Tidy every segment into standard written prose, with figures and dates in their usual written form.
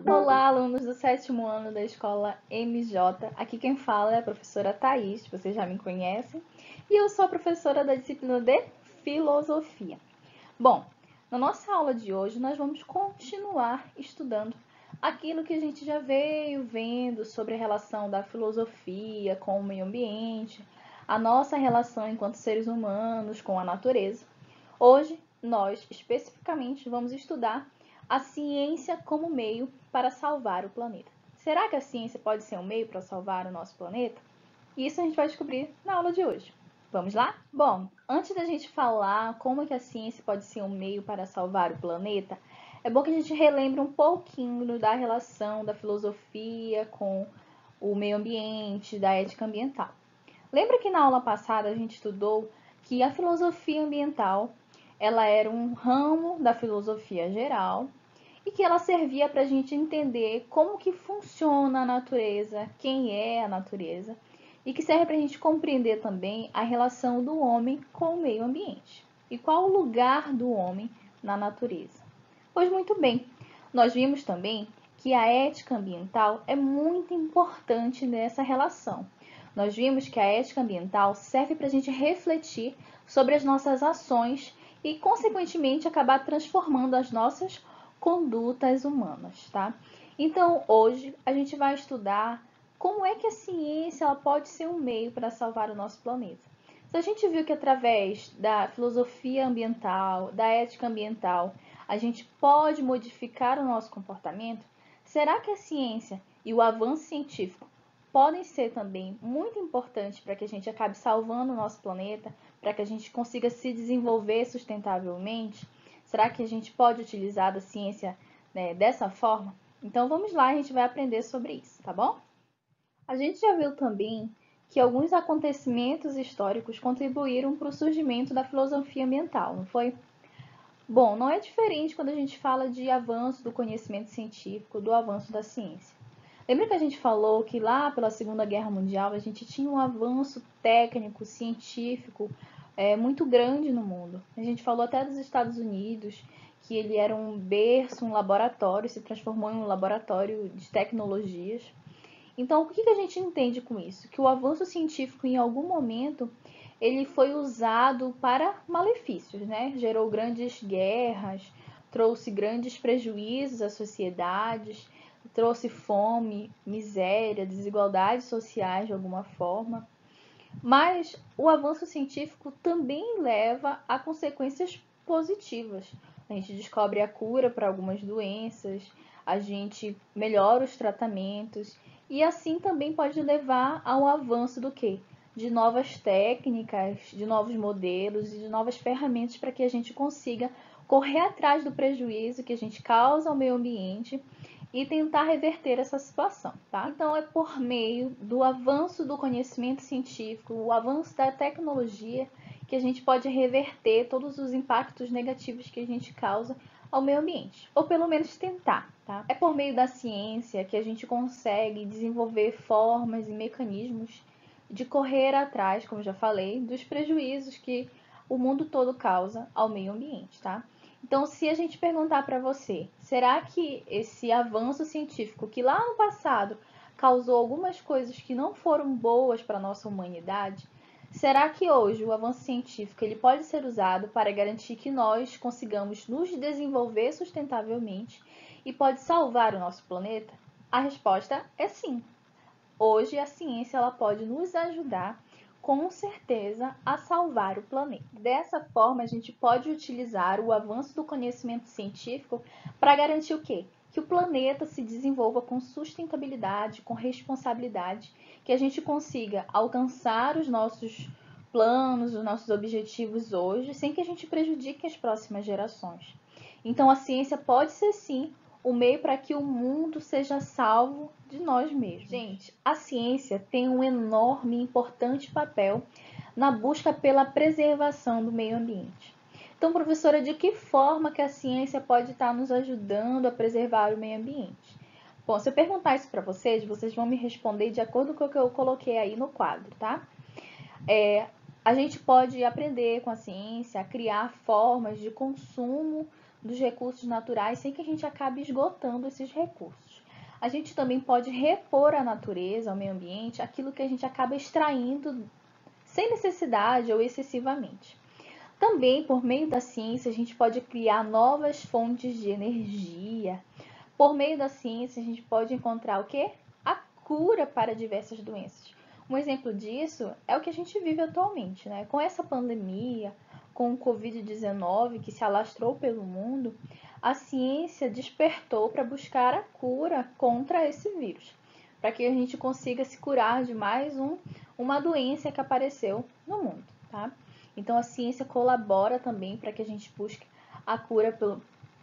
Olá, alunos do 7º ano da escola MJ. Aqui quem fala é a professora Thaís, vocês já me conhecem, e eu sou a professora da disciplina de Filosofia. Bom, na nossa aula de hoje nós vamos continuar estudando aquilo que a gente já veio vendo sobre a relação da filosofia com o meio ambiente, a nossa relação enquanto seres humanos com a natureza. Hoje, nós especificamente vamos estudar a ciência como meio para salvar o planeta. Será que a ciência pode ser um meio para salvar o nosso planeta? Isso a gente vai descobrir na aula de hoje. Vamos lá? Bom, antes da gente falar como é que a ciência pode ser um meio para salvar o planeta, é bom que a gente relembre um pouquinho da relação da filosofia com o meio ambiente, da ética ambiental. Lembra que na aula passada a gente estudou que a filosofia ambiental ela era um ramo da filosofia geral e que ela servia para a gente entender como que funciona a natureza, quem é a natureza, e que serve para a gente compreender também a relação do homem com o meio ambiente e qual o lugar do homem na natureza. Pois muito bem, nós vimos também que a ética ambiental é muito importante nessa relação. Nós vimos que a ética ambiental serve para a gente refletir sobre as nossas ações e, consequentemente, acabar transformando as nossas condutas humanas, tá? Então, hoje a gente vai estudar como é que a ciência ela pode ser um meio para salvar o nosso planeta. Se a gente viu que através da filosofia ambiental, da ética ambiental, a gente pode modificar o nosso comportamento, será que a ciência e o avanço científico podem ser também muito importantes para que a gente acabe salvando o nosso planeta, para que a gente consiga se desenvolver sustentavelmente? Será que a gente pode utilizar a ciência, né, dessa forma? Então vamos lá, a gente vai aprender sobre isso, tá bom? A gente já viu também que alguns acontecimentos históricos contribuíram para o surgimento da filosofia ambiental, não foi? Bom, não é diferente quando a gente fala de avanço do conhecimento científico, do avanço da ciência. Lembra que a gente falou que lá pela Segunda Guerra Mundial a gente tinha um avanço técnico, científico muito grande no mundo. A gente falou até dos Estados Unidos, que ele era um berço, um laboratório, se transformou em um laboratório de tecnologias. Então, o que a gente entende com isso? Que o avanço científico, em algum momento, ele foi usado para malefícios, né? Gerou grandes guerras, trouxe grandes prejuízos às sociedades, trouxe fome, miséria, desigualdades sociais de alguma forma. Mas o avanço científico também leva a consequências positivas. A gente descobre a cura para algumas doenças, a gente melhora os tratamentos e assim também pode levar ao avanço do quê? De novas técnicas, de novos modelos e de novas ferramentas para que a gente consiga correr atrás do prejuízo que a gente causa ao meio ambiente e tentar reverter essa situação, tá? Então é por meio do avanço do conhecimento científico, o avanço da tecnologia, que a gente pode reverter todos os impactos negativos que a gente causa ao meio ambiente, ou pelo menos tentar, tá? É por meio da ciência que a gente consegue desenvolver formas e mecanismos de correr atrás, como já falei, dos prejuízos que o mundo todo causa ao meio ambiente, tá? Então, se a gente perguntar para você, será que esse avanço científico que lá no passado causou algumas coisas que não foram boas para a nossa humanidade, será que hoje o avanço científico ele pode ser usado para garantir que nós consigamos nos desenvolver sustentavelmente e pode salvar o nosso planeta? A resposta é sim. Hoje a ciência ela pode nos ajudar com certeza a salvar o planeta. Dessa forma, a gente pode utilizar o avanço do conhecimento científico para garantir o quê? Que o planeta se desenvolva com sustentabilidade, com responsabilidade, que a gente consiga alcançar os nossos planos, os nossos objetivos hoje, sem que a gente prejudique as próximas gerações. Então, a ciência pode ser sim o meio para que o mundo seja salvo de nós mesmos. Gente, a ciência tem um enorme e importante papel na busca pela preservação do meio ambiente. Então, professora, de que forma que a ciência pode estar nos ajudando a preservar o meio ambiente? Bom, se eu perguntar isso para vocês, vocês vão me responder de acordo com o que eu coloquei aí no quadro, tá? A gente pode aprender com a ciência a criar formas de consumo dos recursos naturais sem que a gente acabe esgotando esses recursos. A gente também pode repor à natureza, ao meio ambiente, aquilo que a gente acaba extraindo sem necessidade ou excessivamente. Também, por meio da ciência, a gente pode criar novas fontes de energia. Por meio da ciência, a gente pode encontrar o quê? A cura para diversas doenças. Um exemplo disso é o que a gente vive atualmente, né? Com essa pandemia, com o Covid-19 que se alastrou pelo mundo, a ciência despertou para buscar a cura contra esse vírus, para que a gente consiga se curar de mais uma doença que apareceu no mundo, tá? Então a ciência colabora também para que a gente busque a cura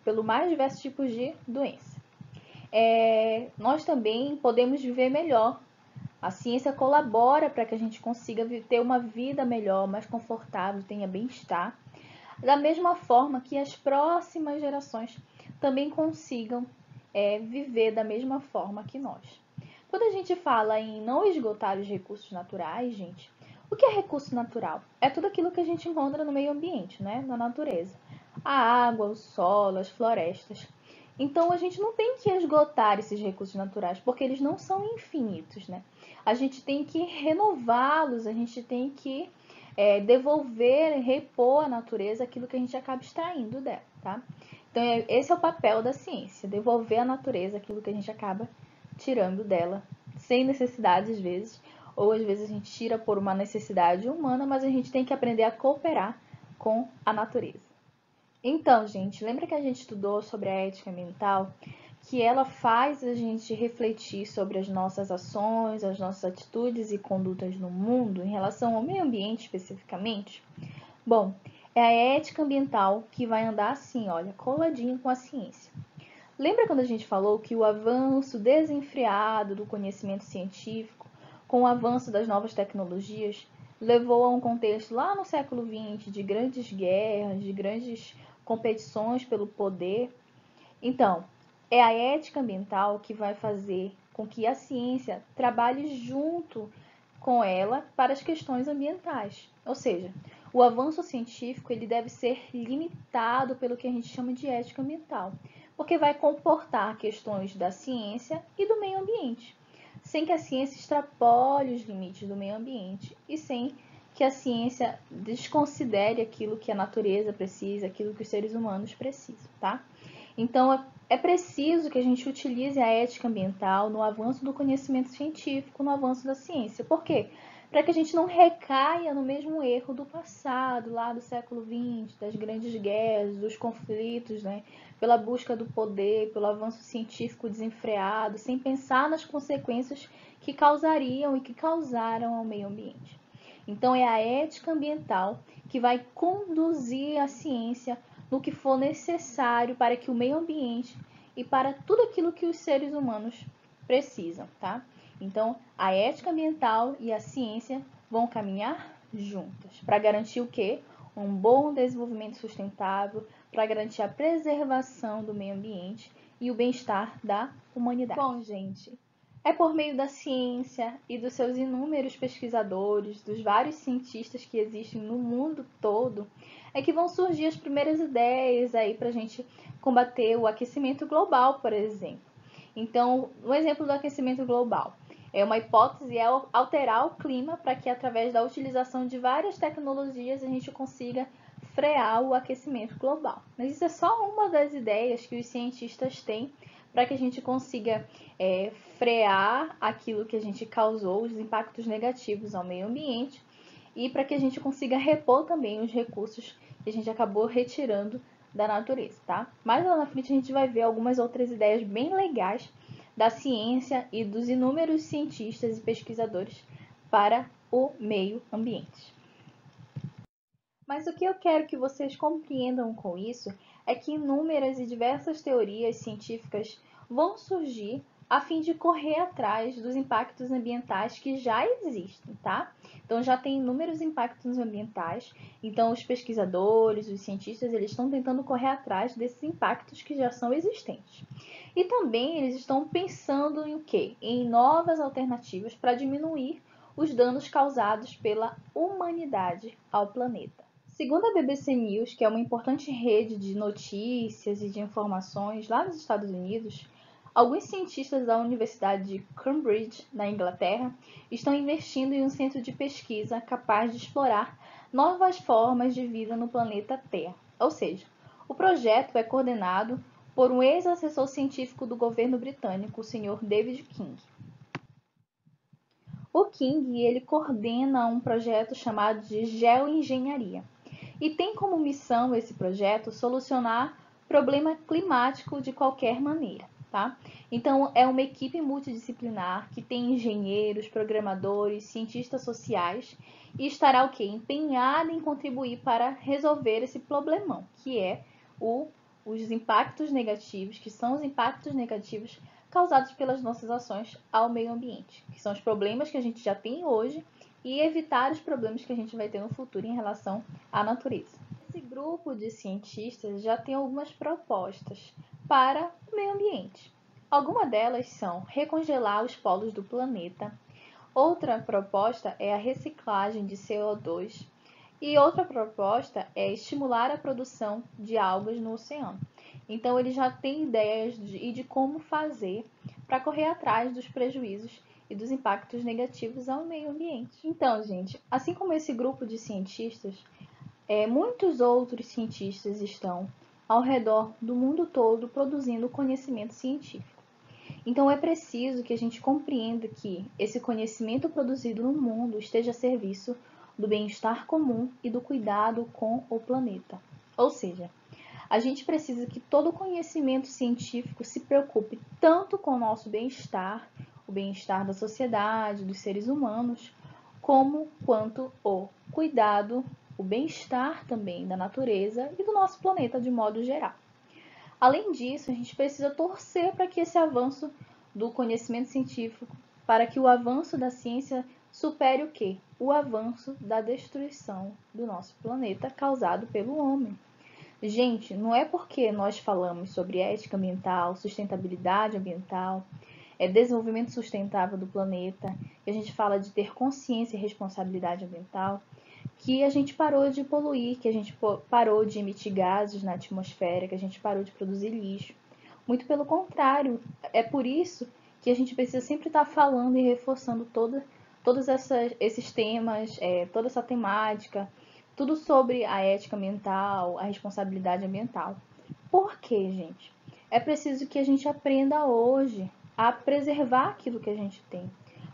pelo mais diversos tipos de doença. Nós também podemos viver melhor. A ciência colabora para que a gente consiga ter uma vida melhor, mais confortável, tenha bem-estar, da mesma forma que as próximas gerações também consigam viver da mesma forma que nós. Quando a gente fala em não esgotar os recursos naturais, gente, o que é recurso natural? É tudo aquilo que a gente encontra no meio ambiente, né? Na natureza. A água, o solo, as florestas. Então a gente não tem que esgotar esses recursos naturais, porque eles não são infinitos, né? A gente tem que renová-los, a gente tem que devolver, repor à natureza aquilo que a gente acaba extraindo dela, tá? Então esse é o papel da ciência, devolver à natureza aquilo que a gente acaba tirando dela, sem necessidade às vezes, ou às vezes a gente tira por uma necessidade humana, mas a gente tem que aprender a cooperar com a natureza. Então, gente, lembra que a gente estudou sobre a ética ambiental? Que ela faz a gente refletir sobre as nossas ações, as nossas atitudes e condutas no mundo em relação ao meio ambiente especificamente? Bom, é a ética ambiental que vai andar assim, olha, coladinho com a ciência. Lembra quando a gente falou que o avanço desenfreado do conhecimento científico, com o avanço das novas tecnologias, levou a um contexto lá no século XX de grandes guerras, de grandes competições pelo poder? Então, é a ética ambiental que vai fazer com que a ciência trabalhe junto com ela para as questões ambientais. Ou seja, o avanço científico ele deve ser limitado pelo que a gente chama de ética ambiental, porque vai comportar questões da ciência e do meio ambiente, sem que a ciência extrapole os limites do meio ambiente e sem que a ciência desconsidere aquilo que a natureza precisa, aquilo que os seres humanos precisam, tá? Então, é preciso que a gente utilize a ética ambiental no avanço do conhecimento científico, no avanço da ciência. Por quê? Para que a gente não recaia no mesmo erro do passado, lá do século XX, das grandes guerras, dos conflitos, né? Pela busca do poder, pelo avanço científico desenfreado, sem pensar nas consequências que causariam e que causaram ao meio ambiente. Então, é a ética ambiental que vai conduzir a ciência no que for necessário para que o meio ambiente e para tudo aquilo que os seres humanos precisam, tá? Então, a ética ambiental e a ciência vão caminhar juntas para garantir o quê? Um bom desenvolvimento sustentável, para garantir a preservação do meio ambiente e o bem-estar da humanidade. Bom, gente, é por meio da ciência e dos seus inúmeros pesquisadores, dos vários cientistas que existem no mundo todo, é que vão surgir as primeiras ideias aí para a gente combater o aquecimento global, por exemplo. Então, um exemplo do aquecimento global é uma hipótese é alterar o clima para que, através da utilização de várias tecnologias, a gente consiga frear o aquecimento global. Mas isso é só uma das ideias que os cientistas têm para que a gente consiga frear aquilo que a gente causou, os impactos negativos ao meio ambiente, e para que a gente consiga repor também os recursos que a gente acabou retirando da natureza, tá? Mais lá na frente a gente vai ver algumas outras ideias bem legais da ciência e dos inúmeros cientistas e pesquisadores para o meio ambiente. Mas o que eu quero que vocês compreendam com isso é que inúmeras e diversas teorias científicas vão surgir a fim de correr atrás dos impactos ambientais que já existem, tá? Então já tem inúmeros impactos ambientais, então os pesquisadores, os cientistas, eles estão tentando correr atrás desses impactos que já são existentes. E também eles estão pensando em o quê? Em novas alternativas para diminuir os danos causados pela humanidade ao planeta. Segundo a BBC News, que é uma importante rede de notícias e de informações lá nos Estados Unidos, alguns cientistas da Universidade de Cambridge, na Inglaterra, estão investindo em um centro de pesquisa capaz de explorar novas formas de vida no planeta Terra. Ou seja, o projeto é coordenado por um ex-assessor científico do governo britânico, o Sr. David King. O King ele coordena um projeto chamado de geoengenharia e tem como missão esse projeto solucionar problema climático de qualquer maneira. Tá? Então, é uma equipe multidisciplinar que tem engenheiros, programadores, cientistas sociais e estará o quê? Empenhada em contribuir para resolver esse problemão, que é os impactos negativos, que são os impactos negativos causados pelas nossas ações ao meio ambiente, que são os problemas que a gente já tem hoje e evitar os problemas que a gente vai ter no futuro em relação à natureza. Esse grupo de cientistas já tem algumas propostas para o meio ambiente. Algumas delas são recongelar os polos do planeta, outra proposta é a reciclagem de CO2 e outra proposta é estimular a produção de algas no oceano. Então, ele já tem ideias de como fazer para correr atrás dos prejuízos e dos impactos negativos ao meio ambiente. Então, gente, assim como esse grupo de cientistas, muitos outros cientistas estão ao redor do mundo todo produzindo conhecimento científico. Então, é preciso que a gente compreenda que esse conhecimento produzido no mundo esteja a serviço do bem-estar comum e do cuidado com o planeta. Ou seja, a gente precisa que todo conhecimento científico se preocupe tanto com o nosso bem-estar, o bem-estar da sociedade, dos seres humanos, como quanto o cuidado, o bem-estar também da natureza e do nosso planeta de modo geral. Além disso, a gente precisa torcer para que esse avanço do conhecimento científico, para que o avanço da ciência supere o quê? O avanço da destruição do nosso planeta causado pelo homem. Gente, não é porque nós falamos sobre ética ambiental, sustentabilidade ambiental, desenvolvimento sustentável do planeta, que a gente fala de ter consciência e responsabilidade ambiental, que a gente parou de poluir, que a gente parou de emitir gases na atmosfera, que a gente parou de produzir lixo. Muito pelo contrário, é por isso que a gente precisa sempre estar falando e reforçando todos esses temas, toda essa temática, tudo sobre a ética ambiental, a responsabilidade ambiental. Por quê, gente? É preciso que a gente aprenda hoje a preservar aquilo que a gente tem,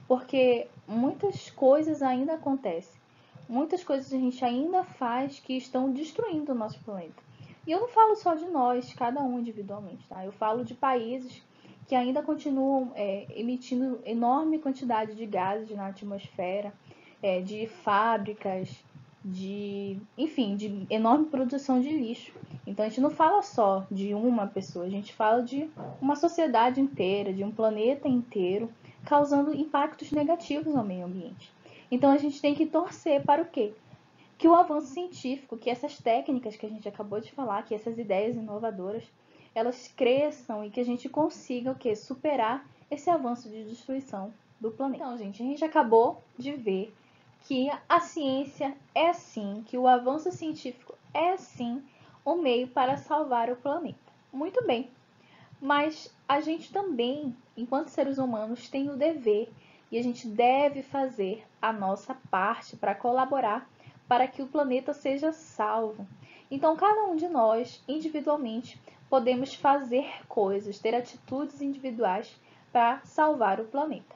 porque muitas coisas ainda acontecem. Muitas coisas a gente ainda faz que estão destruindo o nosso planeta. E eu não falo só de nós, cada um individualmente, tá? Eu falo de países que ainda continuam emitindo enorme quantidade de gases na atmosfera, de fábricas, enfim, de enorme produção de lixo. Então a gente não fala só de uma pessoa, a gente fala de uma sociedade inteira, de um planeta inteiro, causando impactos negativos ao meio ambiente. Então a gente tem que torcer para o quê? Que o avanço científico, que essas técnicas que a gente acabou de falar, que essas ideias inovadoras, elas cresçam e que a gente consiga o quê? Superar esse avanço de destruição do planeta. Então, gente, a gente acabou de ver que a ciência é sim, que o avanço científico é sim o meio para salvar o planeta. Muito bem, mas a gente também, enquanto seres humanos, tem o dever e a gente deve fazer a nossa parte para colaborar para que o planeta seja salvo. Então, cada um de nós, individualmente, podemos fazer coisas, ter atitudes individuais para salvar o planeta.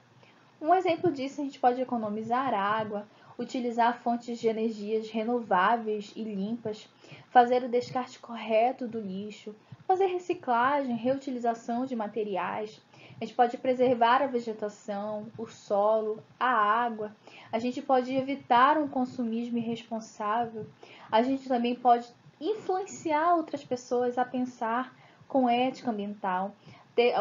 Um exemplo disso, a gente pode economizar água, utilizar fontes de energias renováveis e limpas, fazer o descarte correto do lixo, fazer reciclagem, reutilização de materiais. A gente pode preservar a vegetação, o solo, a água. A gente pode evitar um consumismo irresponsável. A gente também pode influenciar outras pessoas a pensar com ética ambiental,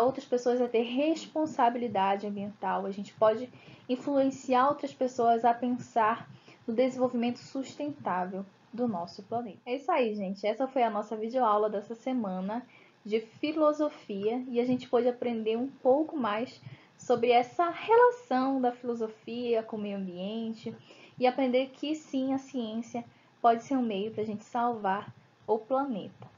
outras pessoas a ter responsabilidade ambiental. A gente pode influenciar outras pessoas a pensar no desenvolvimento sustentável do nosso planeta. É isso aí, gente. Essa foi a nossa videoaula dessa semana de filosofia e a gente pôde aprender um pouco mais sobre essa relação da filosofia com o meio ambiente e aprender que sim, a ciência pode ser um meio para a gente salvar o planeta.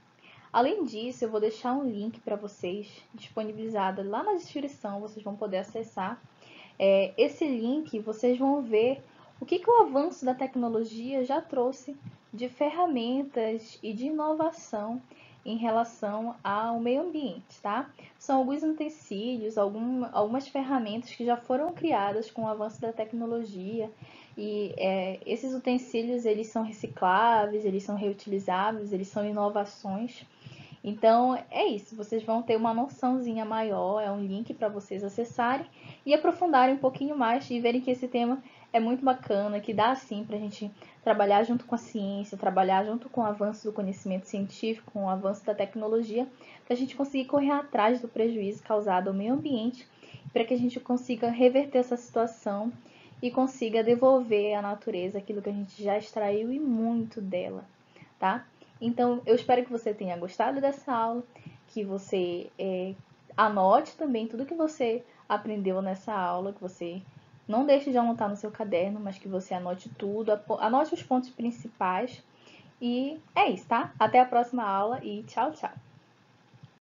Além disso, eu vou deixar um link para vocês disponibilizado lá na descrição, vocês vão poder acessar. Esse link vocês vão ver o que o avanço da tecnologia já trouxe de ferramentas e de inovação em relação ao meio ambiente, tá? São alguns utensílios, algumas ferramentas que já foram criadas com o avanço da tecnologia e esses utensílios eles são recicláveis, eles são reutilizáveis, eles são inovações. Então é isso, vocês vão ter uma noçãozinha maior, é um link para vocês acessarem e aprofundarem um pouquinho mais e verem que esse tema é muito bacana, que dá sim para a gente trabalhar junto com a ciência, trabalhar junto com o avanço do conhecimento científico, com o avanço da tecnologia, para a gente conseguir correr atrás do prejuízo causado ao meio ambiente, para que a gente consiga reverter essa situação e consiga devolver à natureza aquilo que a gente já extraiu e muito dela, tá? Então, eu espero que você tenha gostado dessa aula, que você anote também tudo que você aprendeu nessa aula, que você não deixe de anotar no seu caderno, mas que você anote tudo, anote os pontos principais. E é isso, tá? Até a próxima aula e tchau, tchau!